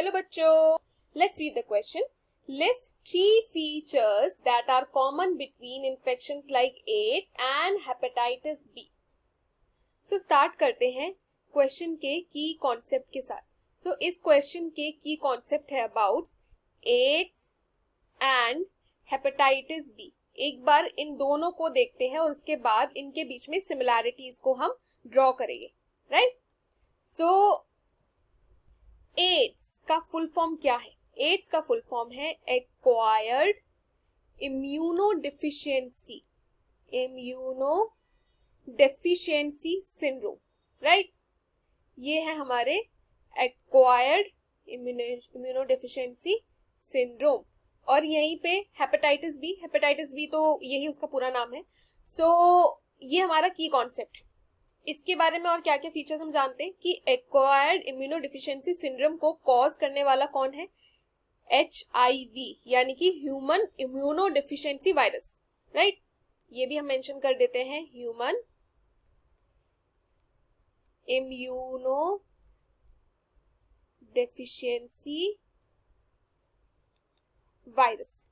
Hello बच्चों, let's read the question. List 3 features that are common between infections like AIDS and hepatitis B. So start करते हैं question के की concept के साथ. सो इस क्वेश्चन के की कॉन्सेप्ट है about AIDS and hepatitis B. एक बार इन दोनों को देखते हैं और उसके बाद इनके बीच में सिमिलैरिटीज को हम ड्रॉ करेंगे. राइट? सो एड्स का फुल फॉर्म क्या है? एड्स का फुल फॉर्म है एक्वायर्ड इम्यूनोडेफिशिएंसी सिंड्रोम. राइट? ये है हमारे एक्वायर्ड इम्यूनोडेफिशिएंसी सिंड्रोम. और यहीं पे हेपेटाइटिस बी तो यही उसका पूरा नाम है. सो ये हमारा की कॉन्सेप्ट है. इसके बारे में और क्या क्या फीचर्स हम जानते हैं कि एक्वायर्ड इम्यूनोडेफिशिएंसी सिंड्रोम को कॉज करने वाला कौन है? HIV यानी कि ह्यूमन इम्यूनोडेफिशिएंसी वायरस. राइट? ये भी हम मेंशन कर देते हैं, ह्यूमन इम्यूनोडेफिशिएंसी वायरस.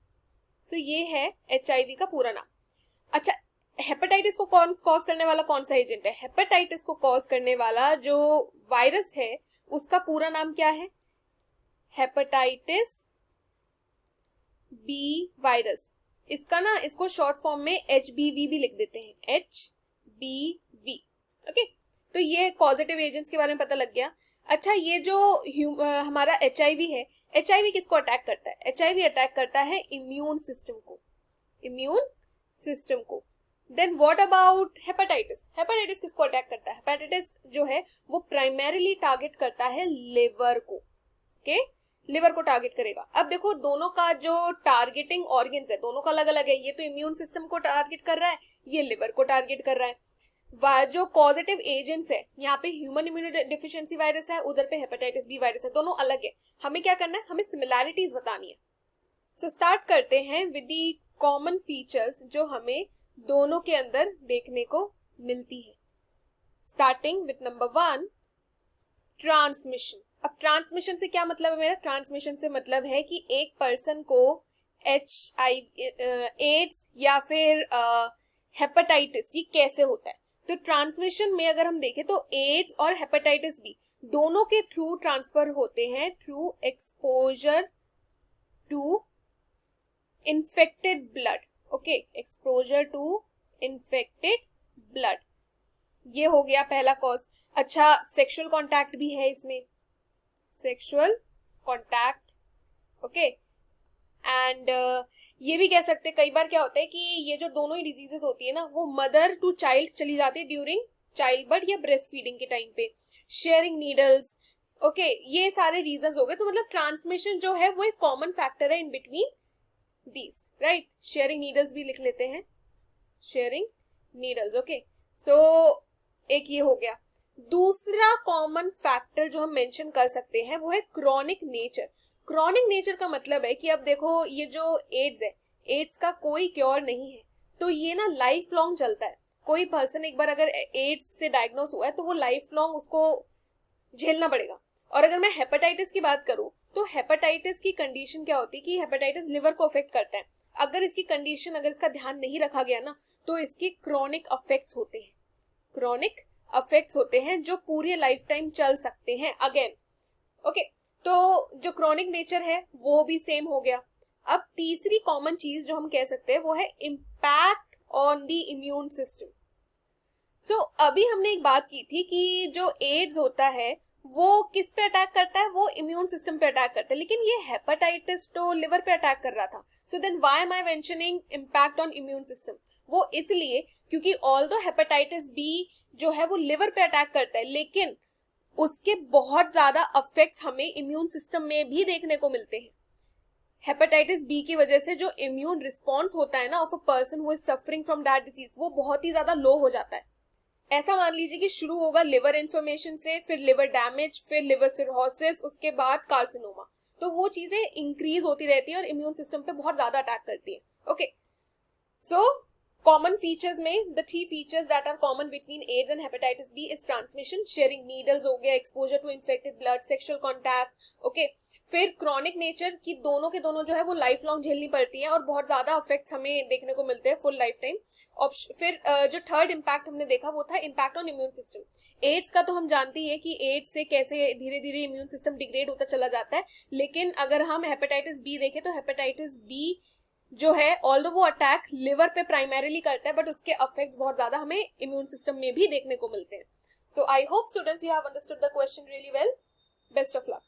सो ये है HIV का पूरा नाम. अच्छा, हेपेटाइटिस को कॉज करने वाला कौन सा एजेंट है? हेपेटाइटिस को कॉज करने वाला जो वायरस है उसका पूरा नाम क्या है? Hepatitis B virus. इसको शॉर्ट फॉर्म में HBV भी लिख देते हैं, HBV. ओके, तो ये पॉजिटिव एजेंट्स के बारे में पता लग गया. अच्छा, ये जो हमारा HIV है, HIV किसको अटैक करता है? HIV अटैक करता है इम्यून सिस्टम को. Then what about hepatitis? Hepatitis किसको अटैक करता है? हेपेटाइटिस जो है वो प्राइमरीली टारगेट करता है लिवर को. ओके, लिवर को टारगेट करेगा. अब देखो, दोनों का जो टारगेटिंग ऑर्गन्स है दोनों का अलग अलग है. ये तो इम्यून सिस्टम को टारगेट कर रहा है, ये लिवर को टारगेट कर रहा है. जो पॉजिटिव एजेंट्स है, यहाँ पे ह्यूमन इम्यूनोडेफिशिएंसी वायरस है, उधर पे हेपेटाइटिस बी वायरस है. दोनों अलग है. हमें क्या करना है? हमें सिमिलैरिटीज बतानी है. सो स्टार्ट करते हैं विद दी कॉमन फीचर्स जो हमें दोनों के अंदर देखने को मिलती है. Starting with number 1, transmission. अब ट्रांसमिशन से क्या मतलब है मेरा? ट्रांसमिशन से मतलब है कि एक पर्सन को एड्स या फिर हेपेटाइटिस ये कैसे होता है. तो ट्रांसमिशन में अगर हम देखें तो एड्स और हेपेटाइटिस बी दोनों के थ्रू ट्रांसफर होते हैं, through exposure to infected blood. Okay, exposure to infected blood, ये हो गया पहला कॉज. अच्छा, सेक्सुअल कॉन्टैक्ट भी है इसमें, सेक्सुअल कॉन्टैक्ट. ओके, एंड ये भी कह सकते हैं कई बार क्या होता है कि ये जो दोनों ही डिजीजेस होती है ना, वो मदर टू चाइल्ड चली जाती है ड्यूरिंग चाइल्ड बर्थ या ब्रेस्ट फीडिंग के टाइम पे. Sharing needles. ओके, ये सारे रीजंस हो गए. तो मतलब ट्रांसमिशन जो है वो एक कॉमन फैक्टर है in between these. right? Sharing needles भी लिख लेते हैं, शेयरिंग नीडल्स. ओके, सो एक ये हो गया. दूसरा कॉमन फैक्टर जो हम मेंशन कर सकते हैं वो है क्रॉनिक नेचर. क्रॉनिक नेचर का मतलब है कि अब देखो, ये जो एड्स है, एड्स का कोई क्योर नहीं है, तो ये ना लाइफ लॉन्ग चलता है. कोई पर्सन एक बार अगर एड्स से डायग्नोस हुआ है तो वो लाइफ लॉन्ग उसको झेलना पड़ेगा. और अगर मैं हेपेटाइटिस की बात करूं तो हेपेटाइटिस की कंडीशन क्या होती है कि हेपेटाइटिस लिवर को अफेक्ट करता है. अगर इसकी कंडीशन, अगर इसका ध्यान नहीं रखा गया ना, तो इसके क्रॉनिक अफेक्ट्स होते हैं जो पूरी लाइफ टाइम चल सकते हैं अगेन. ओके, तो जो क्रॉनिक नेचर है वो भी सेम हो गया. अब तीसरी कॉमन चीज जो हम कह सकते हैं वो है impact on the immune system. So अभी हमने एक बात की थी कि जो एड्स होता है वो किस पे अटैक करता है? वो इम्यून सिस्टम पे अटैक करता है. लेकिन ये हेपेटाइटिस तो लिवर पे अटैक कर रहा था. So then why am I mentioning impact on immune system? वो इसलिए क्योंकि ऑल्दो हेपेटाइटिस बी जो है वो लिवर पे अटैक करता है, लेकिन उसके बहुत ज्यादा इफेक्ट्स हमें इम्यून सिस्टम में भी देखने को मिलते हैं. हेपेटाइटिस बी की वजह से जो इम्यून रिस्पॉन्स होता है ना of a person who is suffering from that disease, वो बहुत ही ज्यादा लो हो जाता है. ऐसा मान लीजिए कि शुरू होगा लिवर इन्फ्लेमेशन से, फिर लिवर डैमेज, फिर लिवर सिरोसिस, उसके बाद कार्सिनोमा. तो वो चीजें इंक्रीज होती रहती है और इम्यून सिस्टम पे बहुत ज्यादा अटैक करती है. ओके, सो कॉमन फीचर्स में the 3 features that are common between AIDS and hepatitis B is transmission, sharing needles हो गया, exposure to infected blood, sexual contact. Okay, फिर क्रॉनिक नेचर की दोनों के दोनों जो है वो लाइफ लॉन्ग झेलनी पड़ती है और बहुत ज्यादा इफेक्ट्स हमें देखने को मिलते हैं फुल लाइफ टाइम। फिर जो थर्ड इम्पैक्ट हमने देखा वो था impact on immune system. AIDS का तो हम जानते हैं कि एड्स से कैसे धीरे धीरे इम्यून सिस्टम डिग्रेड होता चला जाता है, लेकिन अगर हम हेपेटाइटिस बी देखें तो हेपेटाइटिस बी जो है ऑल्दो वो अटैक लिवर पे प्राइमरीली करता है, बट उसके इफेक्ट्स बहुत ज्यादा हमें इम्यून सिस्टम में भी देखने को मिलते हैं। So I hope students you have understood the question really well. Best of luck.